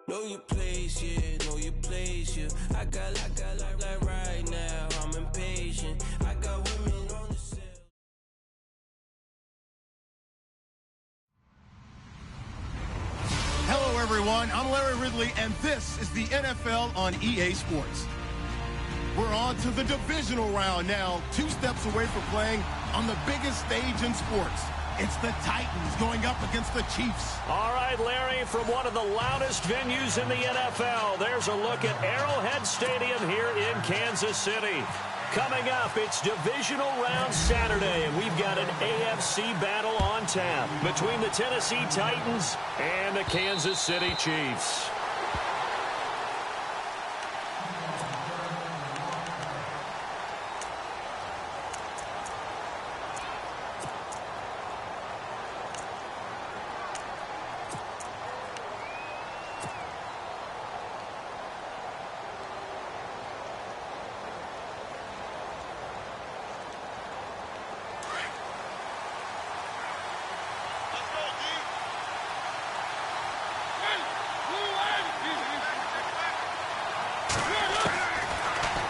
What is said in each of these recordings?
Know your place, yeah, know your place, yeah. I got like right now, I'm impatient. I got women on the cell. Hello, everyone. I'm Larry Ridley, and this is the NFL on EA Sports. We're on to the divisional round now, 2 steps away from playing on the biggest stage in sports. It's the Titans going up against the Chiefs. All right, Larry, from one of the loudest venues in the NFL, there's a look at Arrowhead Stadium here in Kansas City. Coming up, it's divisional round Saturday, and we've got an AFC battle on tap between the Tennessee Titans and the Kansas City Chiefs.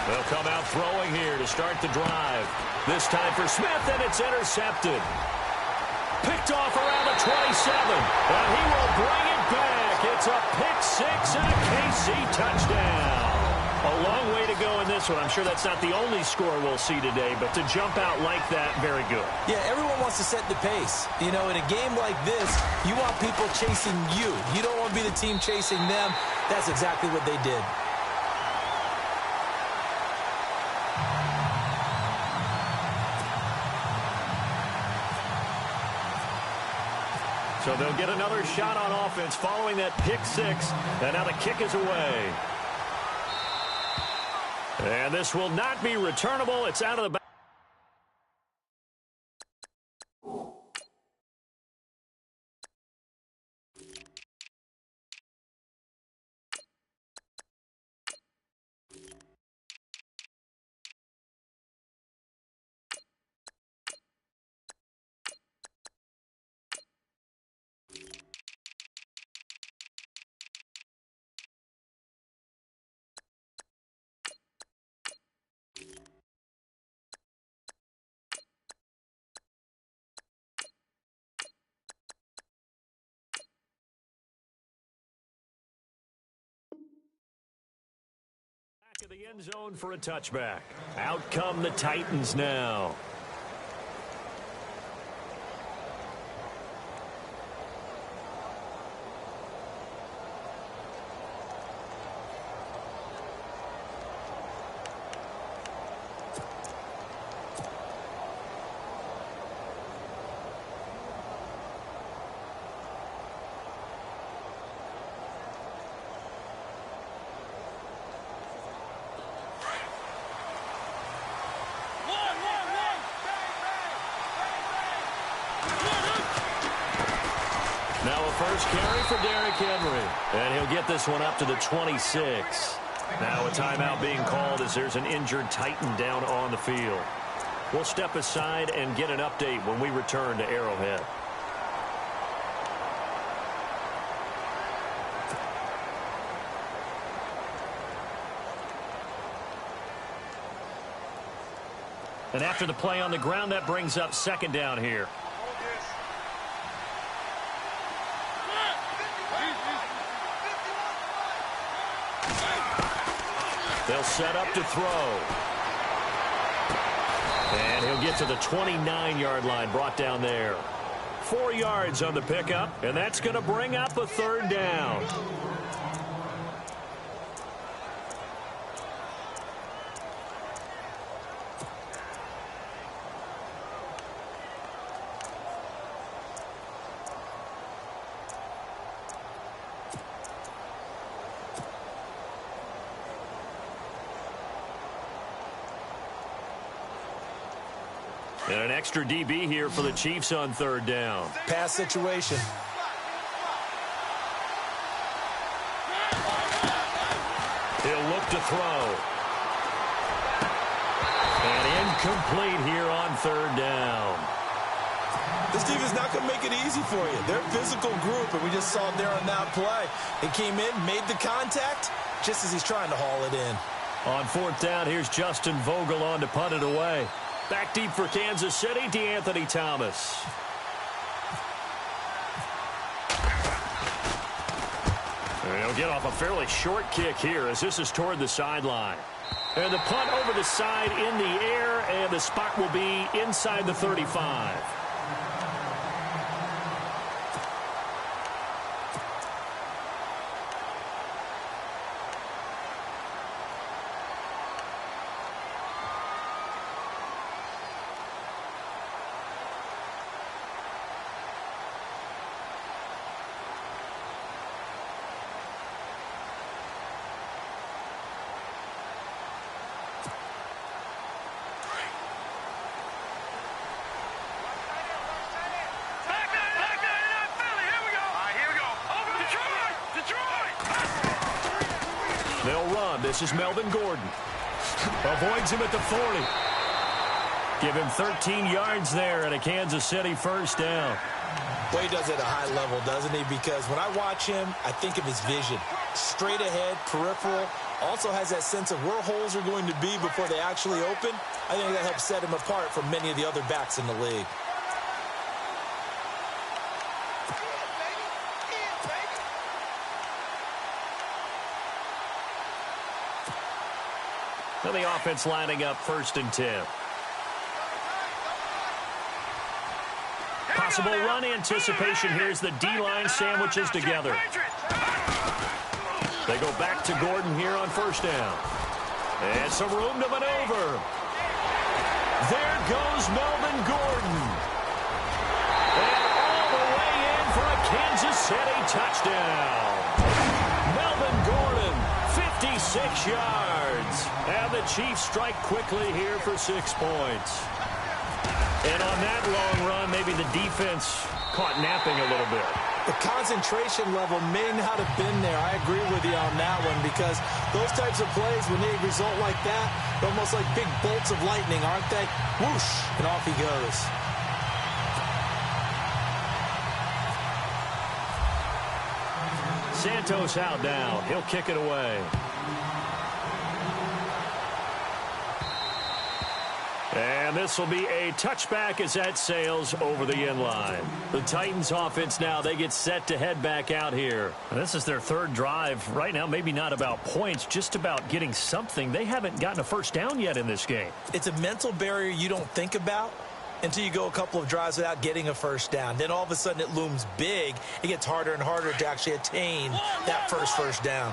They'll come out throwing here to start the drive. This time for Smith, and it's intercepted. Picked off around the 27, and he will bring it back. It's a pick-6 and a KC touchdown. A long way to go in this one. I'm sure that's not the only score we'll see today, but to jump out like that, very good. Yeah, everyone wants to set the pace. You know, in a game like this, you want people chasing you. You don't want to be the team chasing them. That's exactly what they did. So they'll get another shot on offense following that pick-6, and now the kick is away. And this will not be returnable. It's out of the back. To the end zone for a touchback. Out come the Titans now. Now a first carry for Derrick Henry. And he'll get this one up to the 26. Now a timeout being called as there's an injured Titan down on the field. We'll step aside and get an update when we return to Arrowhead. And after the play on the ground, that brings up second down here. They'll set up to throw. And he'll get to the 29-yard line, brought down there. 4 yards on the pickup, and that's going to bring up a third down. And an extra DB here for the Chiefs on third down. Pass situation. He'll look to throw. And incomplete here on third down. This defense is not going to make it easy for you. They're a physical group, and we just saw it there on that play. He came in, made the contact, just as he's trying to haul it in. On fourth down, here's Justin Vogel on to punt it away. Back deep for Kansas City, DeAnthony Thomas. And he'll get off a fairly short kick here as this is toward the sideline. And the punt over the side in the air, and the spot will be inside the 35. They'll run. This is Melvin Gordon. Avoids him at the 40. Give him 13 yards there and a Kansas City first down. Well, he does it at a high level, doesn't he? Because when I watch him, I think of his vision. Straight ahead, peripheral. Also has that sense of where holes are going to be before they actually open. I think that helps set him apart from many of the other backs in the league. And the offense lining up 1st and 10. Possible run anticipation. Here's the D-line sandwiches together. They go back to Gordon here on 1st down. And some room to maneuver. There goes Melvin Gordon. And all the way in for a Kansas City touchdown. Melvin Gordon, 56 yards. And the Chiefs strike quickly here for 6 points. And on that long run, maybe the defense caught napping a little bit. The concentration level may not have been there. I agree with you on that one because those types of plays, when they result like that, they're almost like big bolts of lightning, aren't they? Whoosh, and off he goes. Santos out now. He'll kick it away. And this will be a touchback as that sails over the end line. The Titans offense now, they get set to head back out here. And this is their 3rd drive. Right now, maybe not about points, just about getting something. They haven't gotten a first down yet in this game. It's a mental barrier you don't think about until you go a couple of drives without getting a first down. Then all of a sudden it looms big. It gets harder and harder to actually attain that first down.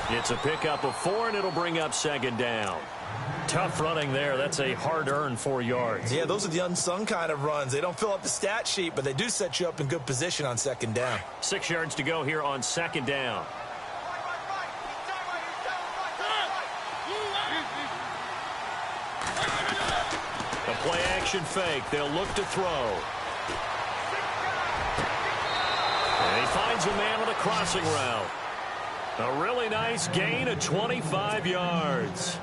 It's a pickup of 4, and it'll bring up 2nd down. Tough running there. That's a hard-earned 4 yards. Yeah, those are the unsung kind of runs. They don't fill up the stat sheet, but they do set you up in good position on 2nd down. 6 yards to go here on 2nd down. A play-action fake. They'll look to throw. And he finds a man on a crossing route. A really nice gain of 25 yards.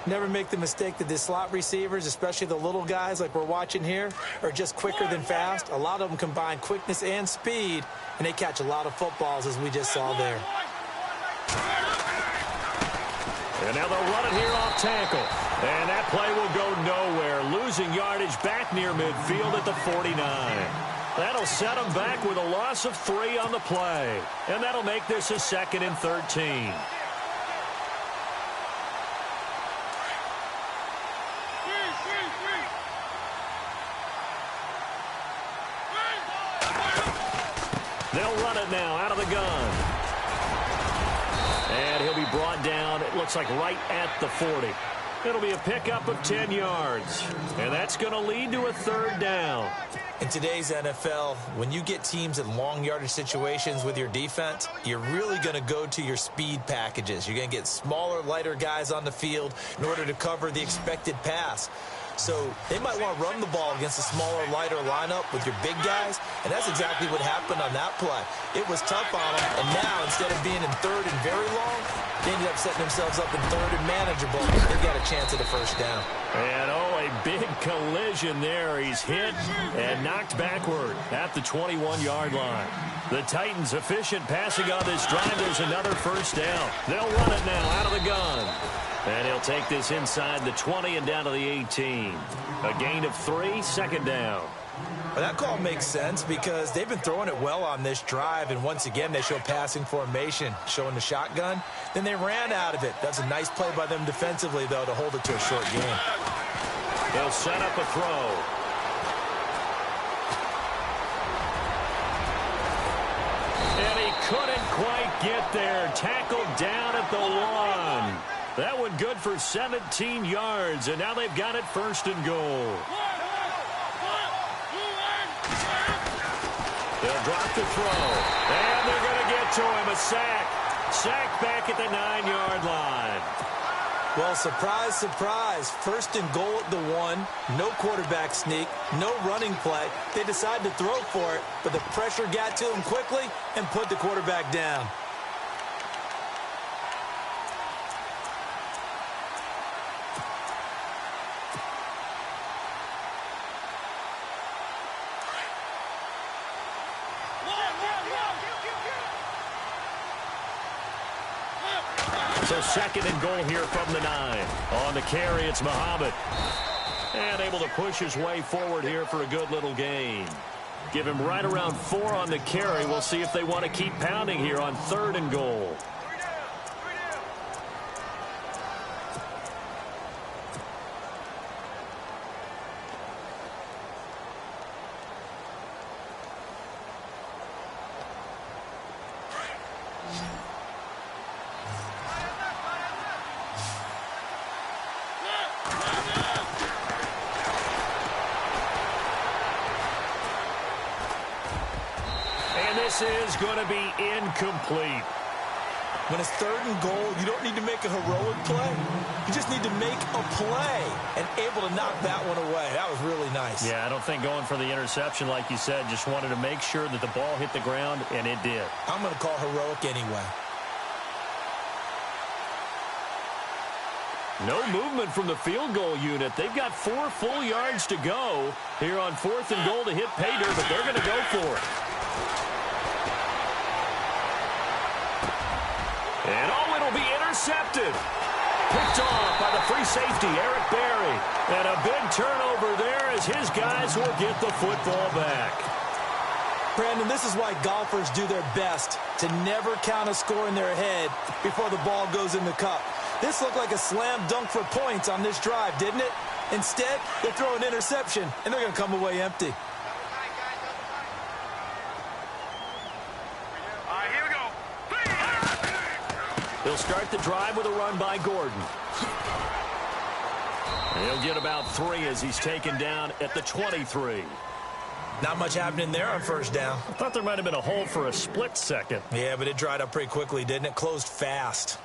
Never make the mistake that the slot receivers, especially the little guys like we're watching here, are just quicker than fast. A lot of them combine quickness and speed, and they catch a lot of footballs, as we just saw there. And now they'll run it here off tackle. And that play will go nowhere. Losing yardage back near midfield at the 49. That'll set them back with a loss of 3 on the play. And that'll make this a 2nd and 13. They'll run it now out of the gun. And he'll be brought down, it looks like right at the 40. It'll be a pickup of 10 yards. And that's going to lead to a 3rd down. In today's NFL, when you get teams in long yardage situations with your defense, you're really going to go to your speed packages. You're going to get smaller, lighter guys on the field in order to cover the expected pass. So they might want to run the ball against a smaller, lighter lineup with your big guys, and that's exactly what happened on that play. It was tough on them, and now instead of being in third and very long, they ended up setting themselves up in third and manageable. They got a chance at a first down. And, a big collision there. He's hit and knocked backward at the 21-yard line. The Titans efficient passing on this drive. There's another first down. They'll run it now out of the gun. And he'll take this inside the 20 and down to the 18. A gain of 3, second down. Well, that call makes sense because they've been throwing it well on this drive, and once again they show passing formation, showing the shotgun. Then they ran out of it. That's a nice play by them defensively, though, to hold it to a short game. They'll set up a throw. And he couldn't quite get there. Tackled down at the 1. That one good for 17 yards, and now they've got it first and goal. They'll drop the throw, and they're going to get to him. A sack. Sack back at the 9-yard line. Well, surprise, surprise. First and goal at the 1. No quarterback sneak. No running play. They decided to throw for it, but the pressure got to him quickly and put the quarterback down. So second and goal here from the 9. On the carry, it's Muhammad. And able to push his way forward here for a good little gain. Give him right around 4 on the carry. We'll see if they want to keep pounding here on third and goal. This is going to be incomplete. When it's third and goal, you don't need to make a heroic play. You just need to make a play and able to knock that one away. That was really nice. Yeah, I don't think going for the interception, like you said, just wanted to make sure that the ball hit the ground, and it did. I'm going to call heroic anyway. No movement from the field goal unit. They've got 4 full yards to go here on fourth and goal to hit pay dirt, but they're going to go for it. And it'll be intercepted. Picked off by the free safety, Eric Berry. And a big turnover there as his guys will get the football back. Brandon, this is why golfers do their best to never count a score in their head before the ball goes in the cup. This looked like a slam dunk for points on this drive, didn't it? Instead, they throw an interception, and they're going to come away empty. He'll start the drive with a run by Gordon. And he'll get about 3 as he's taken down at the 23. Not much happening there on first down. I thought there might have been a hole for a split second. Yeah, but it dried up pretty quickly, didn't it? Closed fast.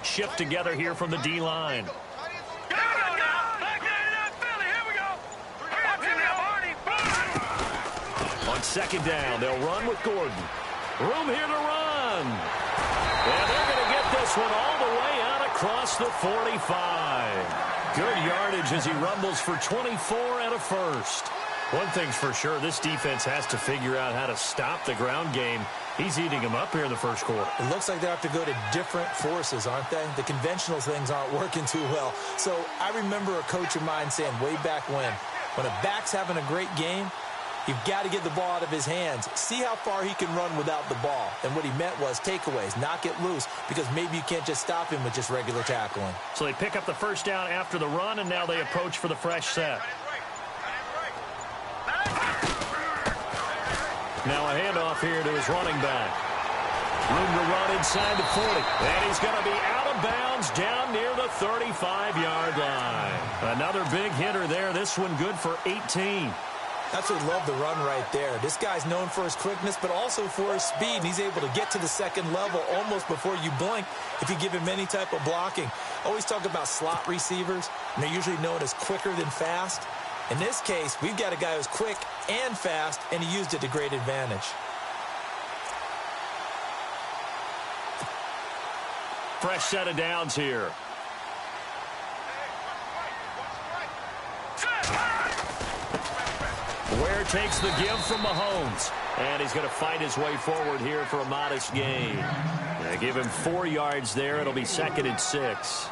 Shift together here from the D-line. On second down, they'll run with Gordon. Room here to run. And they're going to get this one all the way out across the 45. Good yardage as he rumbles for 24 and a first. One thing's for sure, this defense has to figure out how to stop the ground game. He's eating them up here in the first quarter. It looks like they have to go to different forces, aren't they? The conventional things aren't working too well. So I remember a coach of mine saying way back when a back's having a great game, you've got to get the ball out of his hands. See how far he can run without the ball. And what he meant was takeaways, knock it loose, because maybe you can't just stop him with just regular tackling. So they pick up the first down after the run, and now they approach for the fresh set. Now a handoff here to his running back. Room to run inside the 40. And he's going to be out of of bounds down near the 35-yard line. Another big hitter there. This one good for 18. Absolutely love the run right there. This guy's known for his quickness, but also for his speed. And he's able to get to the second level almost before you blink if you give him any type of blocking. Always talk about slot receivers, and they're usually known as quicker than fast. In this case, we've got a guy who's quick and fast, and he used it to great advantage. Fresh set of downs here. Ware takes the give from Mahomes. And he's going to fight his way forward here for a modest gain. Give him 4 yards there. It'll be 2nd and 6.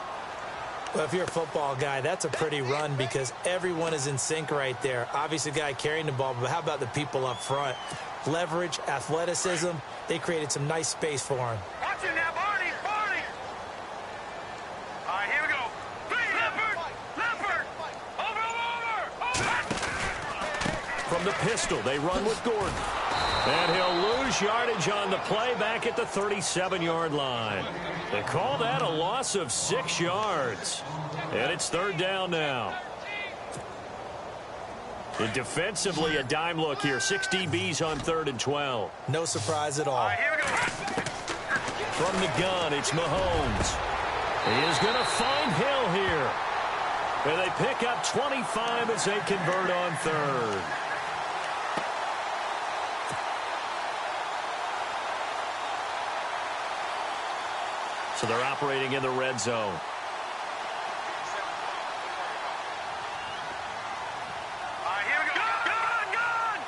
Well, if you're a football guy, that's a pretty run because everyone is in sync right there. Obviously, the guy carrying the ball, but how about the people up front? Leverage, athleticism, they created some nice space for him. Watch it now, Barney! All right, here we go. Leopard! Over! From the pistol, they run with Gordon. And he'll lose yardage on the play back at the 37-yard line. They call that a loss of 6 yards. And it's 3rd down now. And defensively, a dime look here. 6 DBs on 3rd and 12. No surprise at all. All right, here we go. From the gun, it's Mahomes. He is going to find Hill here. And they pick up 25 as they convert on 3rd. So they're operating in the red zone. All right, here we go. Gun!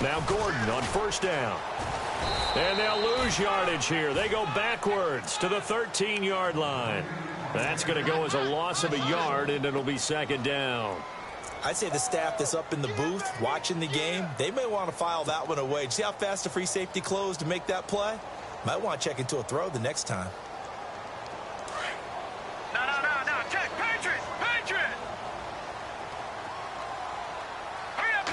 Now Gordon on 1st down. And they'll lose yardage here. They go backwards to the 13-yard line. That's going to go as a loss of a yard, and it'll be 2nd down. I'd say the staff that's up in the booth watching the game, they may want to file that one away. See how fast the free safety closed to make that play? Might want to check into a throw the next time. No. Check. Patriot! Hurry up!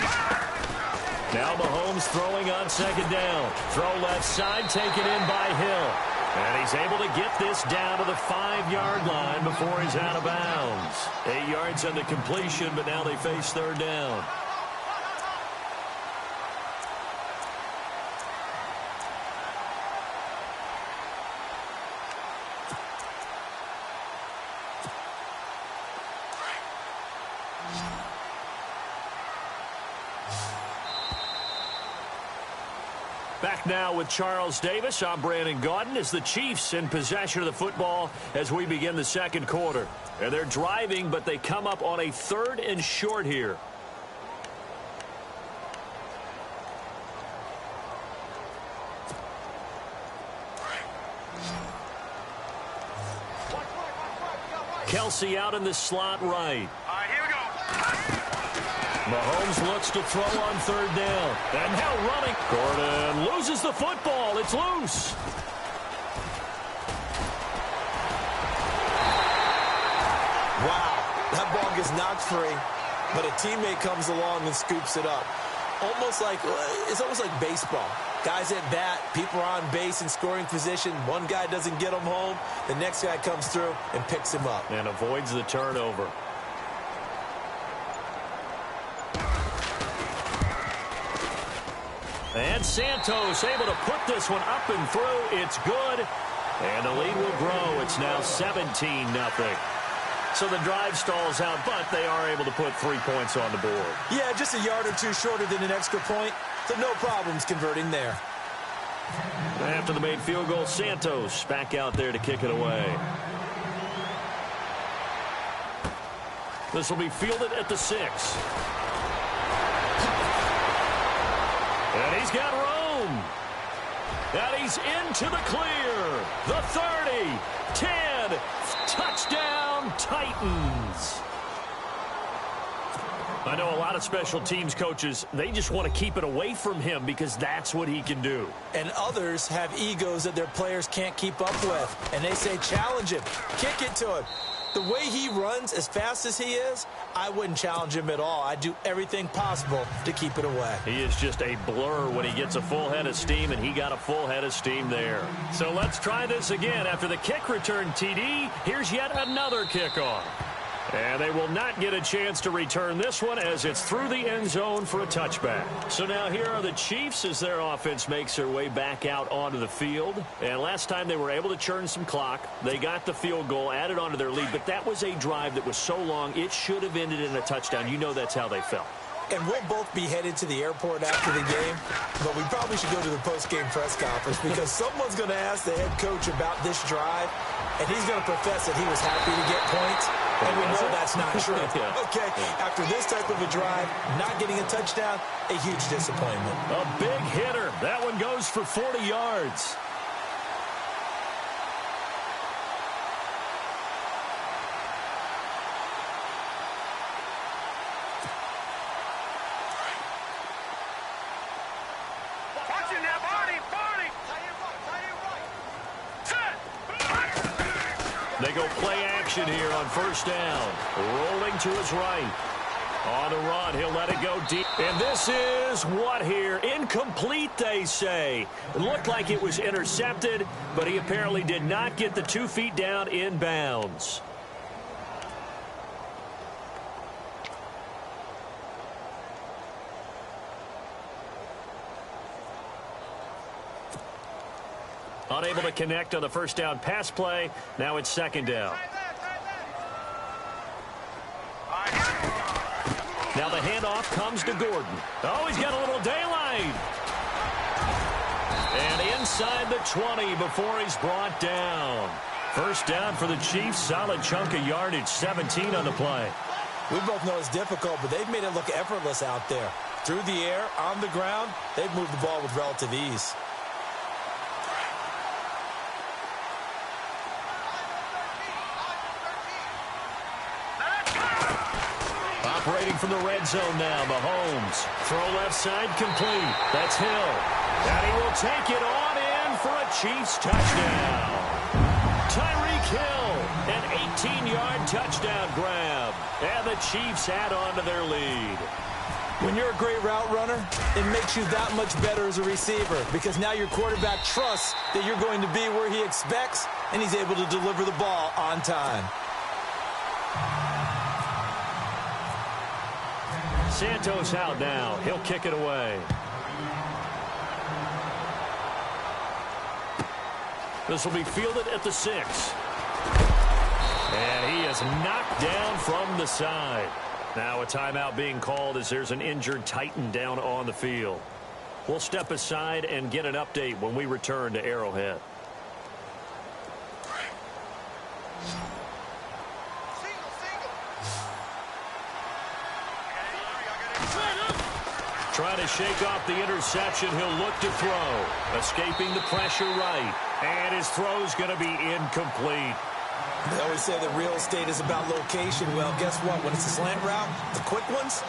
Now Mahomes throwing on 2nd down. Throw left side, taken in by Hill. And he's able to get this down to the 5-yard line before he's out of bounds. 8 yards on the completion, but now they face 3rd down. Back now with Charles Davis. I'm Brandon Gaudin as the Chiefs in possession of the football as we begin the 2nd quarter. And they're driving, but they come up on a 3rd and short here. Kelsey out in the slot right. All right, here we go. Mahomes looks to throw on 3rd down. And now running. Gordon loses the football. It's loose. Wow, that ball gets knocked free, but a teammate comes along and scoops it up. It's almost like baseball. Guys at bat, people are on base in scoring position. One guy doesn't get him home. The next guy comes through and picks him up. And avoids the turnover. And Santos able to put this one up and through. It's good. And the lead will grow. It's now 17-0. So the drive stalls out, but they are able to put 3 points on the board. Yeah, just a yard or two shorter than an extra point. So no problems converting there. After the made field goal, Santos back out there to kick it away. This will be fielded at the 6. And he's got room. And he's into the clear. The 30, 10, touchdown Titans. I know a lot of special teams coaches, they just want to keep it away from him because that's what he can do. And others have egos that their players can't keep up with. And they say, challenge him, kick it to him. The way he runs as fast as he is, I wouldn't challenge him at all. I'd do everything possible to keep it away. He is just a blur when he gets a full head of steam, and he got a full head of steam there. So let's try this again. After the kick return TD, here's yet another kickoff. And they will not get a chance to return this one as it's through the end zone for a touchback. So now here are the Chiefs as their offense makes their way back out onto the field. And last time they were able to churn some clock. They got the field goal, added onto their lead, but that was a drive that was so long it should have ended in a touchdown. You know that's how they felt. And we'll both be headed to the airport after the game, but we probably should go to the post-game press conference because someone's going to ask the head coach about this drive, and he's going to profess that he was happy to get points, and we know that's not true. Okay, after this type of a drive, not getting a touchdown, a huge disappointment. A big hitter. That one goes for 40 yards. They go play action here on first down. Rolling to his right. On the run, he'll let it go deep. And this is what here? Incomplete, they say. It looked like it was intercepted, but he apparently did not get the 2 feet down in bounds. Unable to connect on the first down pass play. Now it's second down. Now the handoff comes to Gordon. Oh, he's got a little daylight. And inside the 20 before he's brought down. First down for the Chiefs. Solid chunk of yardage. 17 on the play. We both know it's difficult, but they've made it look effortless out there. Through the air, on the ground, they've moved the ball with relative ease. Operating from the red zone now, Mahomes. Throw left side complete. That's Hill. And he will take it on in for a Chiefs touchdown. Tyreek Hill, an 18-yard touchdown grab. And the Chiefs add on to their lead. When you're a great route runner, it makes you that much better as a receiver because now your quarterback trusts that you're going to be where he expects, and he's able to deliver the ball on time. Santos out now. He'll kick it away. This will be fielded at the 6. And he is knocked down from the side. Now a timeout being called as there's an injured Titan down on the field. We'll step aside and get an update when we return to Arrowhead. Trying to shake off the interception. He'll look to throw. Escaping the pressure right. And his throw's going to be incomplete. They always say that real estate is about location. Well, guess what? When it's a slant route, the quick ones,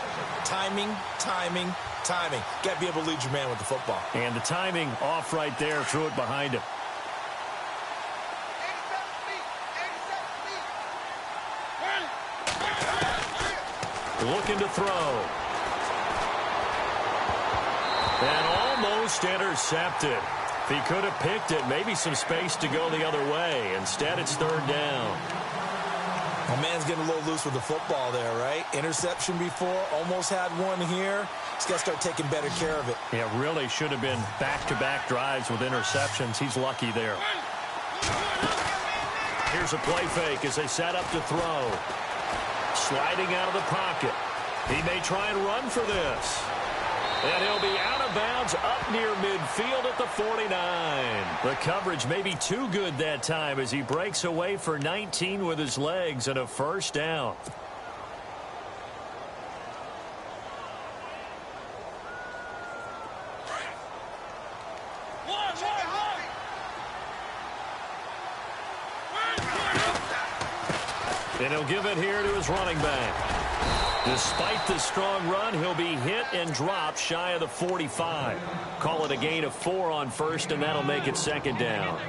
timing, timing, timing. Got to be able to lead your man with the football. And the timing off right there. Threw it behind him. Looking to throw. And almost intercepted. If he could have picked it, maybe some space to go the other way. Instead, it's third down. My man's getting a little loose with the football there, right? Interception before, almost had one here. He's got to start taking better care of it. Yeah, really should have been back-to-back drives with interceptions. He's lucky there. Here's a play fake as they set up to throw. Sliding out of the pocket. He may try and run for this. And he'll be out of bounds up near midfield at the 49. The coverage may be too good that time as he breaks away for 19 with his legs and a first down. And he'll give it here to his running back. Despite the strong run, he'll be hit and dropped shy of the 45. Call it a gain of 4 on first, and that'll make it second down.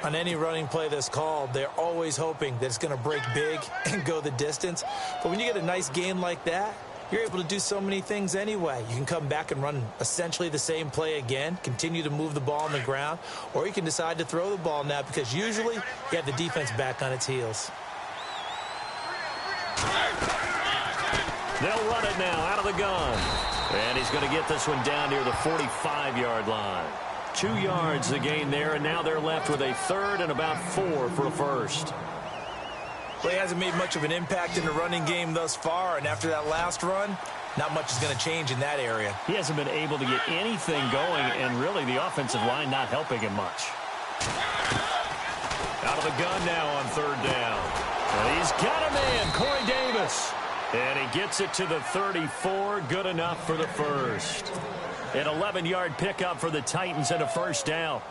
On any running play that's called, they're always hoping that it's going to break big and go the distance. But when you get a nice gain like that, you're able to do so many things anyway. You can come back and run essentially the same play again, continue to move the ball on the ground, or you can decide to throw the ball now because usually you have the defense back on its heels. They'll run it now out of the gun. And he's going to get this one down near the 45-yard line. 2 yards the gain there, and now they're left with a third and about 4 for a first. Well, he hasn't made much of an impact in the running game thus far, and after that last run, not much is going to change in that area. He hasn't been able to get anything going, and really the offensive line not helping him much. Out of the gun now on third down. And he's got a man, Corey Davis. And he gets it to the 34, good enough for the first. An 11-yard pickup for the Titans and a first down.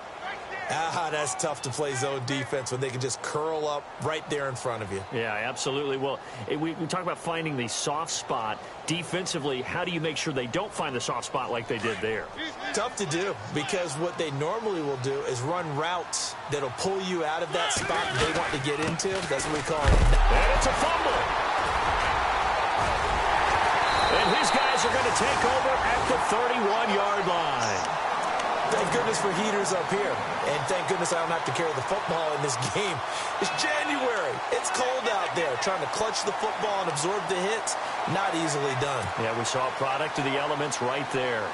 That's tough to play zone defense when they can just curl up right there in front of you. Yeah, absolutely. Well, we talk about finding the soft spot. Defensively, how do you make sure they don't find the soft spot like they did there? Tough to do because what they normally will do is run routes that'll pull you out of that spot they want to get into. That's what we call it. And it's a fumble. And his guys are going to take over at the 31-yard line. Thank goodness for heaters up here. And thank goodness I don't have to carry the football in this game. It's January. It's cold out there. Trying to clutch the football and absorb the hits, not easily done. Yeah, we saw a product of the elements right there.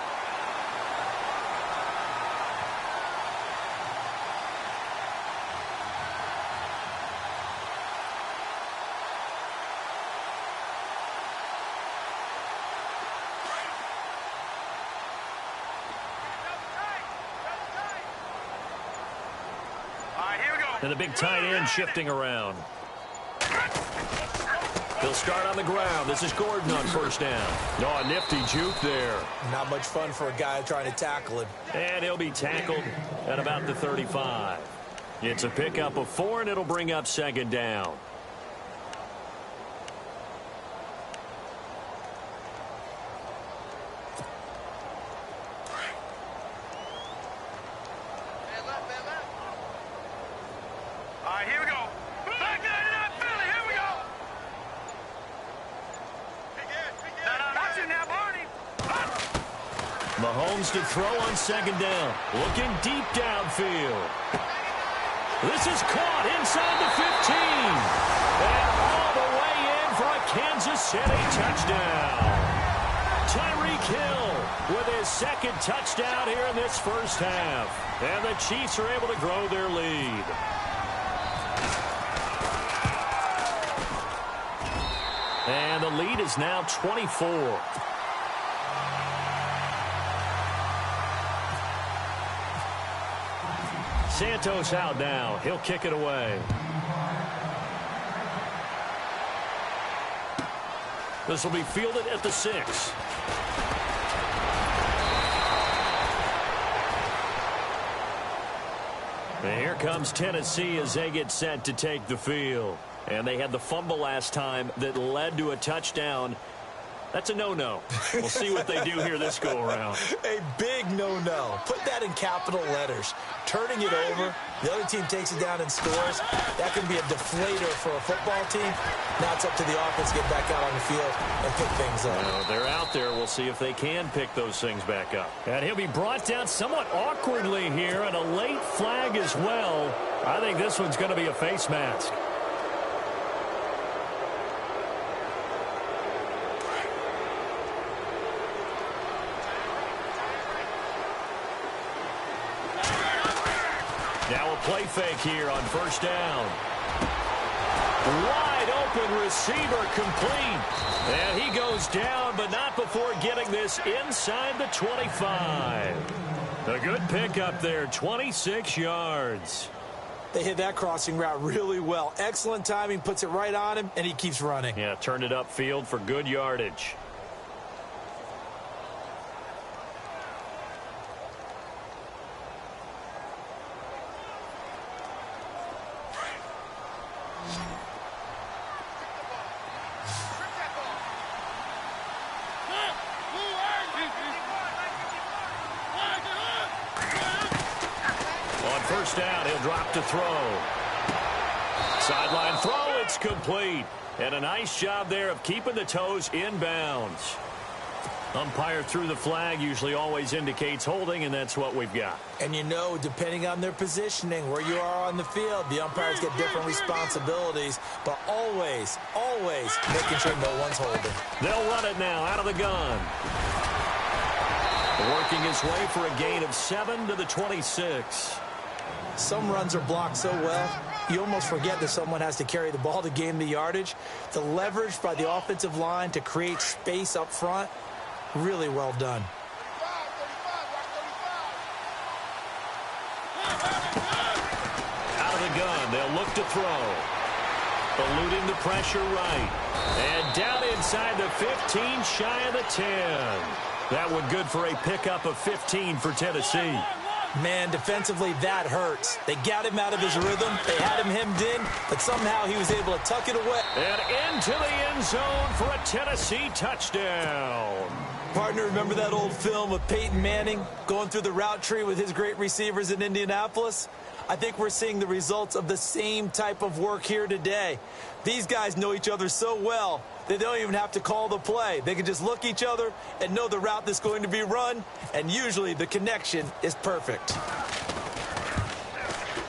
And the big tight end shifting around. He'll start on the ground. This is Gordon on first down. Oh, a nifty juke there. Not much fun for a guy trying to tackle him. And he'll be tackled at about the 35. It's a pickup of 4, and it'll bring up second down. Mahomes to throw on second down. Looking deep downfield. This is caught inside the 15. And all the way in for a Kansas City touchdown. Tyreek Hill with his second touchdown here in this first half. And the Chiefs are able to grow their lead. And the lead is now 24. Santos out now. He'll kick it away. This will be fielded at the 6. And here comes Tennessee as they get set to take the field. And they had the fumble last time that led to a touchdown. That's a no-no. We'll see what they do here this go-around. A big no-no. Put that in capital letters. Turning it over, the other team takes it down and scores. That can be a deflator for a football team. Now it's up to the offense to get back out on the field and pick things up. Well, they're out there. We'll see if they can pick those things back up. And he'll be brought down somewhat awkwardly here, and a late flag as well. I think this one's going to be a face mask. Now a play fake here on first down. Wide open receiver complete. And he goes down, but not before getting this inside the 25. A good pickup there, 26 yards. They hit that crossing route really well. Excellent timing, puts it right on him, and he keeps running. Yeah, turned it upfield for good yardage. First down, he'll drop to throw. Sideline throw, it's complete. And a nice job there of keeping the toes inbounds. Umpire threw the flag, usually always indicates holding, and that's what we've got. And you know, depending on their positioning, where you are on the field, the umpires get different responsibilities, but always, always making sure no one's holding. They'll run it now out of the gun. Working his way for a gain of 7 to the 26. Some runs are blocked so well, you almost forget that someone has to carry the ball to gain the yardage. The leverage by the offensive line to create space up front, really well done. Out of the gun, they'll look to throw. Eluding the pressure right. And down inside the 15, shy of the 10. That one good for a pickup of 15 for Tennessee. Man, defensively, that hurts. They got him out of his rhythm. They had him hemmed in, but somehow he was able to tuck it away. And into the end zone for a Tennessee touchdown. Partner, remember that old film of Peyton Manning going through the route tree with his great receivers in Indianapolis? I think we're seeing the results of the same type of work here today. These guys know each other so well that they don't even have to call the play. They can just look each other and know the route that's going to be run, and usually the connection is perfect.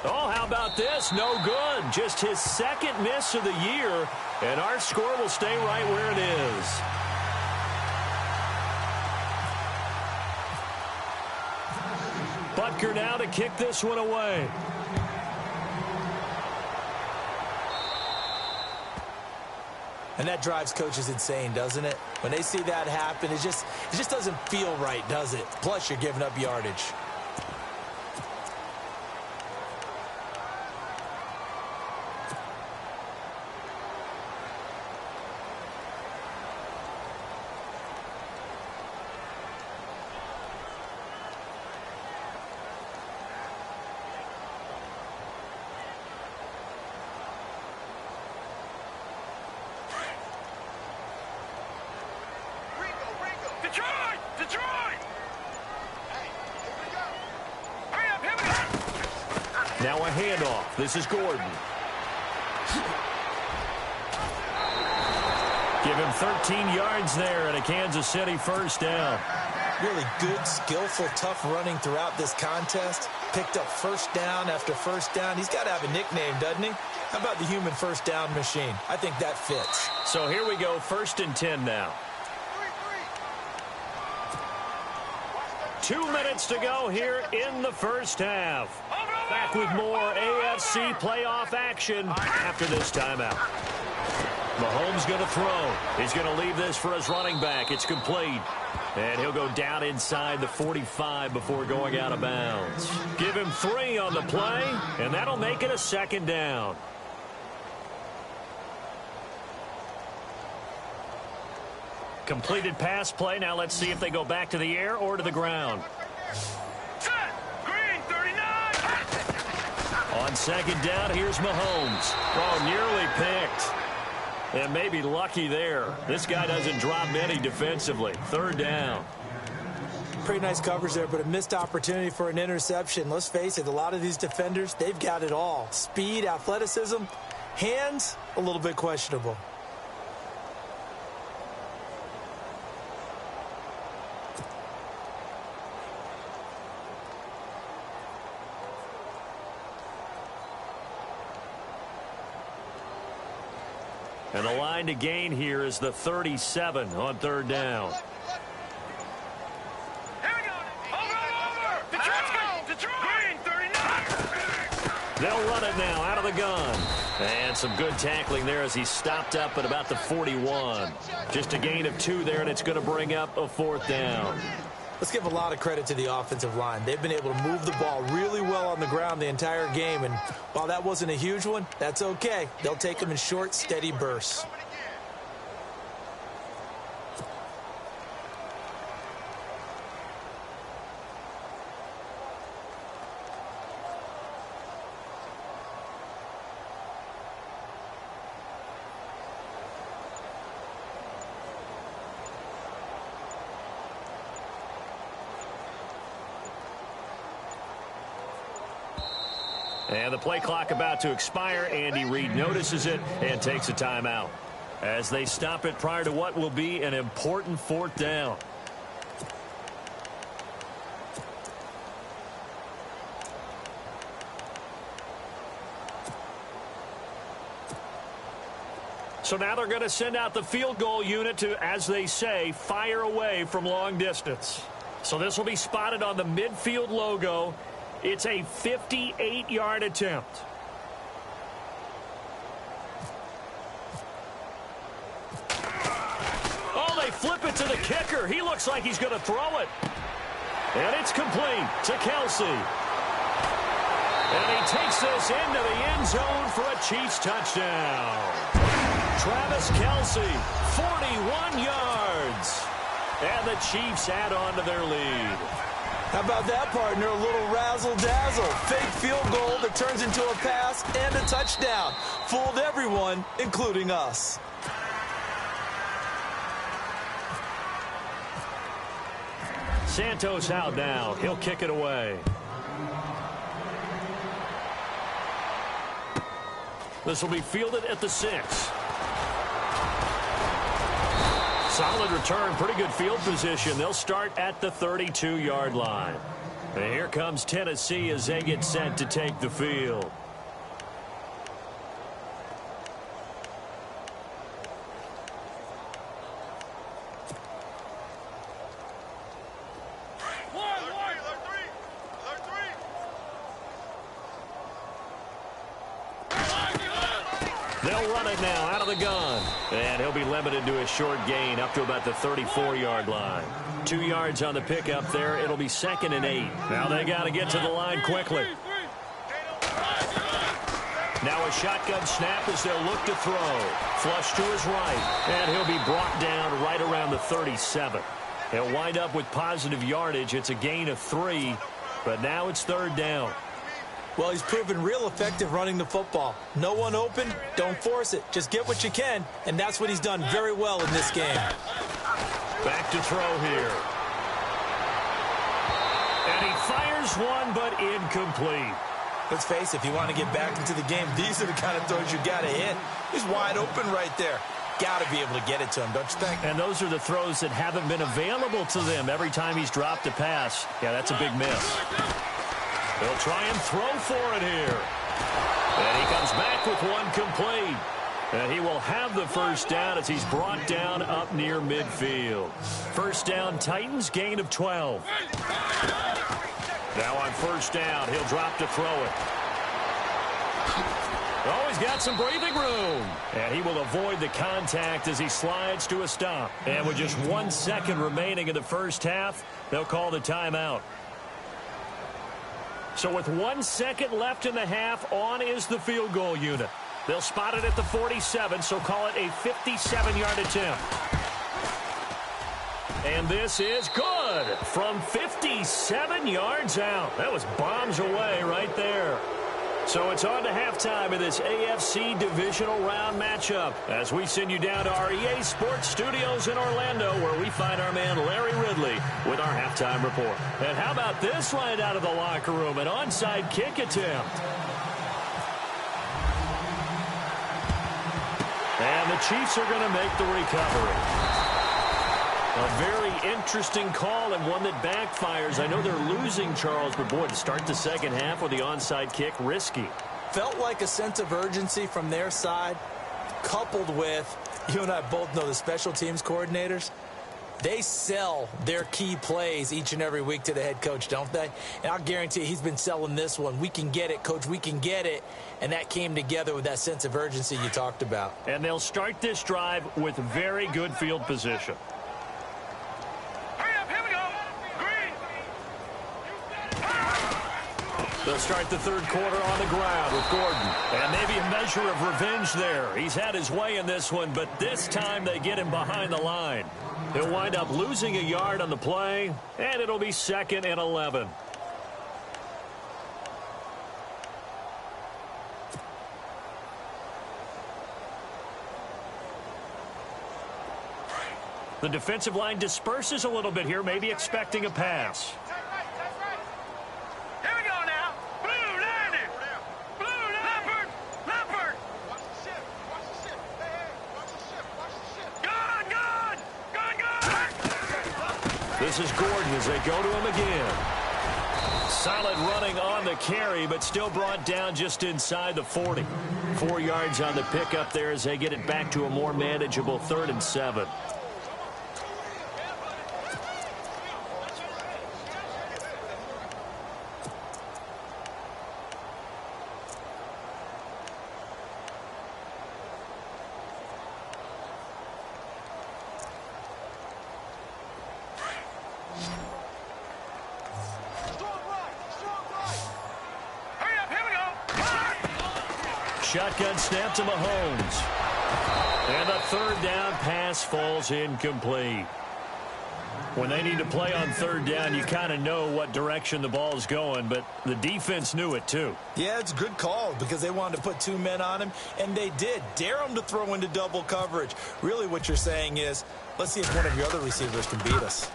Oh, how about this? No good. Just his second miss of the year, and our score will stay right where it is. Butker now to kick this one away. And that drives coaches insane, doesn't it? When they see that happen, it just doesn't feel right, does it? Plus, you're giving up yardage. Now a handoff. This is Gordon. Give him 13 yards there and a Kansas City first down. Really good, skillful, tough running throughout this contest. Picked up first down after first down. He's got to have a nickname, doesn't he? How about the human first down machine? I think that fits. So here we go, 1st and 10 now. 2 minutes to go here in the first half. Back with more AFC playoff action after this timeout. Mahomes going to throw. He's going to leave this for his running back. It's complete. And he'll go down inside the 45 before going out of bounds. Give him 3 on the play, and that'll make it a 2nd down. Completed pass play. Now let's see if they go back to the air or to the ground. Green 39. On 2nd down, here's Mahomes. Oh, nearly picked. And maybe lucky there. This guy doesn't drop many defensively. 3rd down. Pretty nice coverage there, but a missed opportunity for an interception. Let's face it, a lot of these defenders, they've got it all. Speed, athleticism, hands, a little bit questionable. And the line to gain here is the 37 on 3rd down. Here we go. Over. Detroit. Green 39. They'll run it now out of the gun. And some good tackling there as he stopped up at about the 41. Just a gain of 2 there, and it's going to bring up a 4th down. Let's give a lot of credit to the offensive line. They've been able to move the ball really well on the ground the entire game. And while that wasn't a huge one, that's okay. They'll take them in short, steady bursts. And the play clock about to expire. Andy Reid notices it and takes a timeout as they stop it prior to what will be an important 4th down. So now they're going to send out the field goal unit to, as they say, fire away from long distance. So this will be spotted on the midfield logo. It's a 58-yard attempt. Oh, they flip it to the kicker. He looks like he's going to throw it. And it's complete to Kelsey. And he takes this into the end zone for a Chiefs touchdown. Travis Kelsey, 41 yards. And the Chiefs add on to their lead. How about that, partner? A little razzle-dazzle. Fake field goal that turns into a pass and a touchdown. Fooled everyone, including us. Santos out now. He'll kick it away. This will be fielded at the 6. Solid return, pretty good field position. They'll start at the 32-yard line. And here comes Tennessee as they get set to take the field. They'll run it now out of the gun. And he'll be limited to a short gain up to about the 34-yard line. 2 yards on the pickup there. It'll be 2nd and 8. Now they got to get to the line quickly. Now a shotgun snap as they'll look to throw. Flush to his right. And he'll be brought down right around the 37. He'll wind up with positive yardage. It's a gain of 3. But now it's 3rd down. Well, he's proven real effective running the football. No one open, don't force it. Just get what you can, and that's what he's done very well in this game. Back to throw here. And he fires one, but incomplete. Let's face it, if you want to get back into the game, these are the kind of throws you got to hit. He's wide open right there. Got to be able to get it to him, don't you think? And those are the throws that haven't been available to them every time he's dropped a pass. Yeah, that's a big miss. They'll try and throw for it here. And he comes back with one complete. And he will have the 1st down as he's brought down up near midfield. 1st down, Titans, gain of 12. Now on 1st down, he'll drop to throw it. Oh, he's got some breathing room. And he will avoid the contact as he slides to a stop. And with just 1 second remaining in the 1st half, they'll call the timeout. So with 1 second left in the half, on is the field goal unit. They'll spot it at the 47, so call it a 57-yard attempt. And this is good from 57 yards out. That was bombs away right there. So it's on to halftime of this AFC divisional round matchup as we send you down to our EA Sports Studios in Orlando where we find our man Larry Ridley with our halftime report. And how about this right out of the locker room, an onside kick attempt. And the Chiefs are going to make the recovery. A very interesting call and one that backfires. I know they're losing, Charles, but boy, to start the 2nd half with the onside kick, risky. Felt like a sense of urgency from their side, coupled with, you and I both know the special teams coordinators, they sell their key plays each and every week to the head coach, don't they? And I'll guarantee you he's been selling this one. We can get it, coach, we can get it. And that came together with that sense of urgency you talked about. And they'll start this drive with very good field position. They'll start the 3rd quarter on the ground with Gordon. And maybe a measure of revenge there. He's had his way in this one, but this time they get him behind the line. He'll wind up losing a yard on the play, and it'll be 2nd and 11. The defensive line disperses a little bit here, maybe expecting a pass. This is Gordon as they go to him again. Solid running on the carry, but still brought down just inside the 40. 4 yards on the pickup there as they get it back to a more manageable 3rd and 7. Shotgun snap to Mahomes. And the 3rd down pass falls incomplete. When they need to play on 3rd down, you kind of know what direction the ball is going, but the defense knew it too. Yeah, it's a good call because they wanted to put 2 men on him, and they did. Dare him to throw into double coverage. Really what you're saying is, let's see if one of your other receivers can beat us.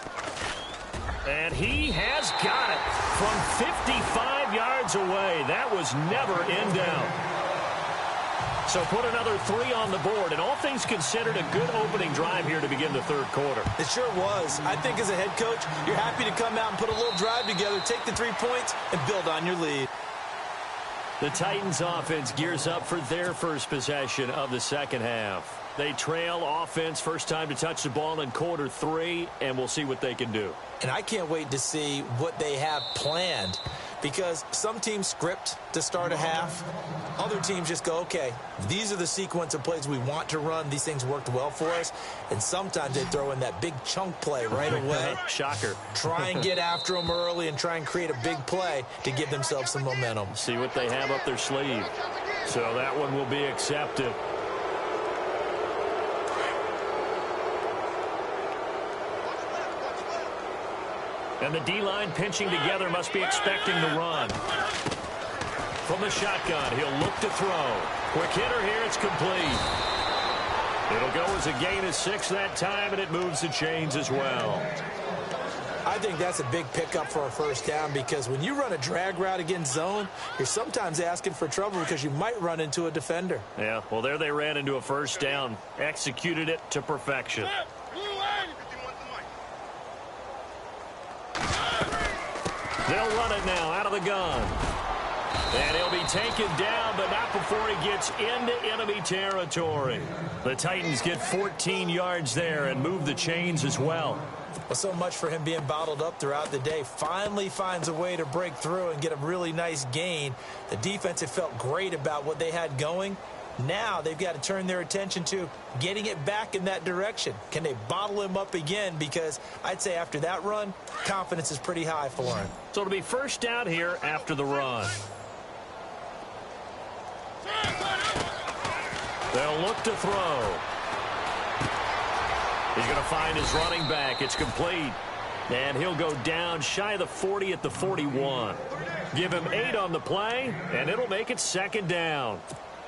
And he has got it from 55 yards away. That was never in doubt. So put another 3 on the board, and all things considered, a good opening drive here to begin the 3rd quarter. It sure was. I think as a head coach, you're happy to come out and put a little drive together, take the 3 points, and build on your lead. The Titans offense gears up for their first possession of the 2nd half. They trail offense, first time to touch the ball in quarter 3, and we'll see what they can do. And I can't wait to see what they have planned, because some teams script to start a half. Other teams just go, okay, these are the sequence of plays we want to run. These things worked well for us. And sometimes they throw in that big chunk play right away. Shocker. Try and get after them early and try and create a big play to give themselves some momentum. See what they have up their sleeve. So that one will be accepted. And the D-line pinching together, must be expecting the run. From the shotgun, he'll look to throw. Quick hitter here, it's complete. It'll go as a gain of 6 that time, and it moves the chains as well. I think that's a big pickup for a first down, because when you run a drag route against zone, you're sometimes asking for trouble because you might run into a defender. Yeah, well, there they ran into a first down. Executed it to perfection. They'll run it now out of the gun. And he'll be taken down, but not before he gets into enemy territory. The Titans get 14 yards there and move the chains as well. Well, so much for him being bottled up throughout the day. Finally finds a way to break through and get a really nice gain. The defense had felt great about what they had going. Now they've got to turn their attention to getting it back in that direction. Can they bottle him up again? Because I'd say after that run, confidence is pretty high for him. So it'll be first down here after the run. They'll look to throw. He's going to find his running back. It's complete. And he'll go down shy of the 40 at the 41. Give him 8 on the play, and it'll make it 2nd down.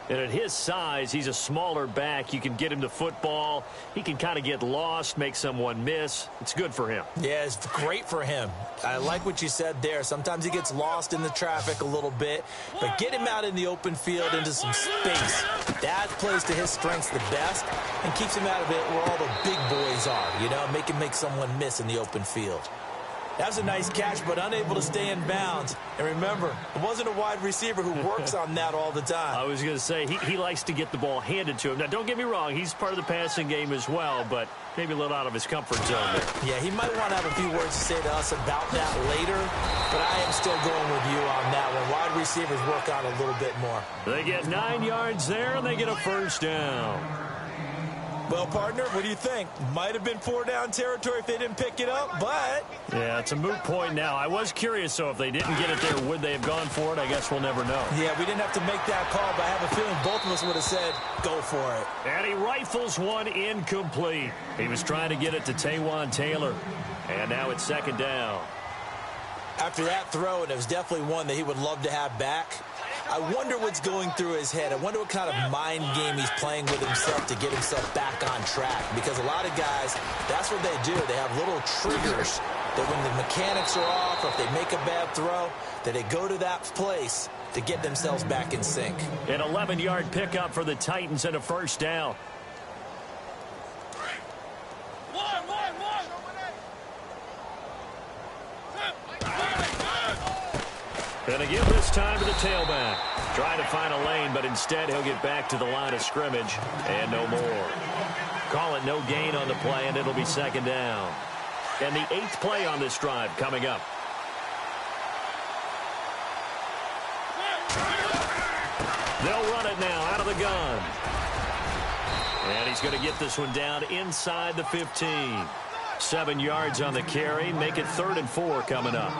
And at his size, he's a smaller back. You can get him to football. He can kind of get lost, make someone miss. It's good for him. Yeah, it's great for him. I like what you said there. Sometimes he gets lost in the traffic a little bit. But get him out in the open field into some space. That plays to his strengths the best and keeps him out of it where all the big boys are. You know, make him make someone miss in the open field. That was a nice catch, but unable to stay in bounds. And remember, it wasn't a wide receiver who works on that all the time. I was going to say, he likes to get the ball handed to him. Now, don't get me wrong, he's part of the passing game as well, but maybe a little out of his comfort zone there. Yeah, he might want to have a few words to say to us about that later, but I am still going with you on that one. Wide receivers work on a little bit more. They get 9 yards there, and they get a first down. Well, partner, what do you think? Might have been 4-down territory if they didn't pick it up, but... Yeah, it's a moot point now. I was curious, so if they didn't get it there, would they have gone for it? I guess we'll never know. Yeah, we didn't have to make that call, but I have a feeling both of us would have said, go for it. And he rifles one incomplete. He was trying to get it to Taywan Taylor. And now it's 2nd down. After that throw, and it was definitely one that he would love to have back, I wonder what's going through his head. I wonder what kind of mind game he's playing with himself to get himself back on track. Because a lot of guys, that's what they do. They have little triggers that when the mechanics are off, or if they make a bad throw, that they go to that place to get themselves back in sync. An 11-yard pickup for the Titans and a first down. Going to give this time to the tailback. Trying to find a lane, but instead he'll get back to the line of scrimmage and no more. Call it no gain on the play, and it'll be second down. And the 8th play on this drive coming up. They'll run it now out of the gun. And he's going to get this one down inside the 15. 7 yards on the carry. Make it 3rd and 4 coming up.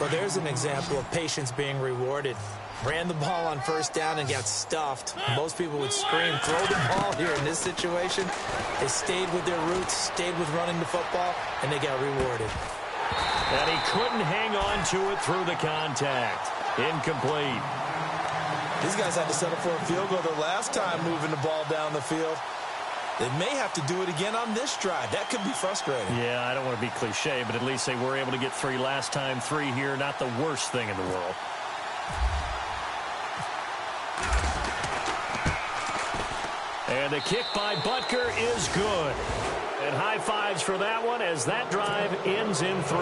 Well, there's an example of patience being rewarded. Ran the ball on first down and got stuffed. Most people would scream, throw the ball here in this situation. They stayed with their roots, stayed with running the football, and they got rewarded. And he couldn't hang on to it through the contact. Incomplete. These guys had to settle for a field goal their last time moving the ball down the field. They may have to do it again on this drive. That could be frustrating. Yeah, I don't want to be cliche, but at least they were able to get 3 last time. 3 here, not the worst thing in the world. And the kick by Butker is good. And high fives for that one as that drive ends in 3.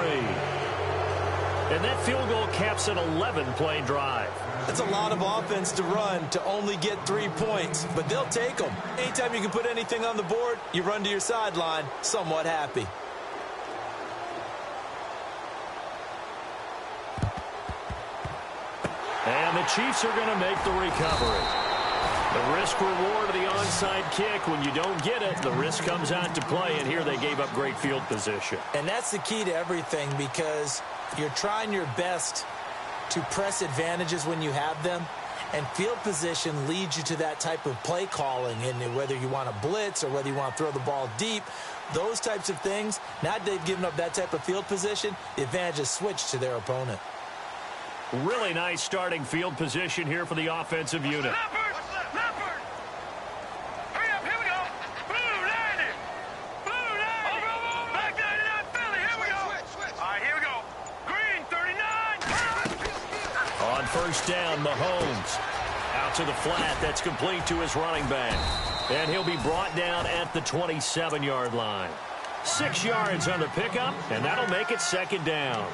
And that field goal caps an 11-play drive. That's a lot of offense to run to only get 3 points, but they'll take them. Anytime you can put anything on the board, you run to your sideline somewhat happy. And the Chiefs are going to make the recovery. The risk-reward of the onside kick, when you don't get it, the risk comes out to play, and here they gave up great field position. And that's the key to everything, because you're trying your best to press advantages when you have them, and field position leads you to that type of play calling, and whether you want to blitz or whether you want to throw the ball deep, those types of things, now that they've given up that type of field position, the advantage is switched to their opponent. Really nice starting field position here for the offensive unit. Leopard! Hurry up, here we go! Blue 90! Blue 90! Over! Black 99 Philly, here we go! Switch. All right, here we go. Green 39! On first down, Mahomes. Out to the flat, that's complete to his running back. And he'll be brought down at the 27-yard line. 6 yards on the pickup, and that'll make it second down.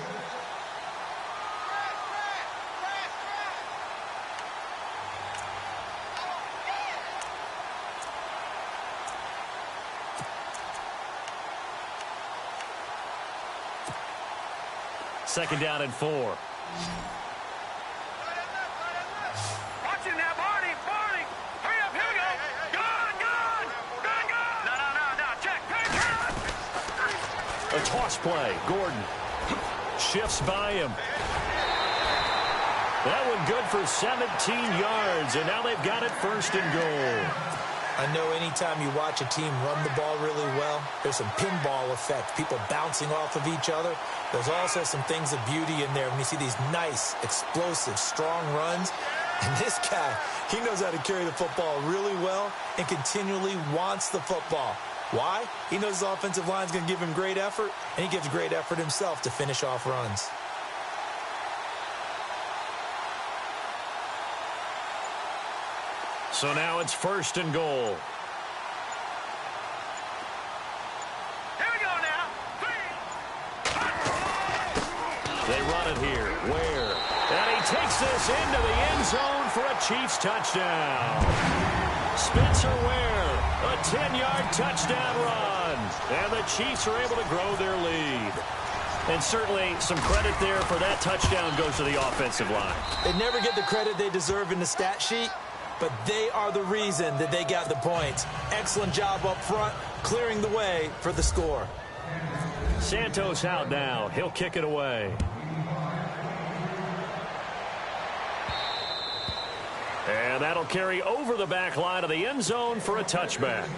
Second down and 4. Watch it now, Barney! Hurry up, here we go! Gun! No, check! A toss play. Gordon shifts by him. That one good for 17 yards, and now they've got it 1st and goal. I know anytime you watch a team run the ball really well, there's some pinball effect, people bouncing off of each other. There's also some things of beauty in there when you see these nice, explosive, strong runs. And this guy, he knows how to carry the football really well and continually wants the football. Why? He knows his offensive line is going to give him great effort, and he gives great effort himself to finish off runs. So now it's 1st and goal. Here we go now! They run it here. Ware. And he takes this into the end zone for a Chiefs touchdown. Spencer Ware, a 10-yard touchdown run. And the Chiefs are able to grow their lead. And certainly some credit there for that touchdown goes to the offensive line. They never get the credit they deserve in the stat sheet, but they are the reason that they got the points. Excellent job up front, clearing the way for the score. Santos out now. He'll kick it away. And that'll carry over the back line of the end zone for a touchback.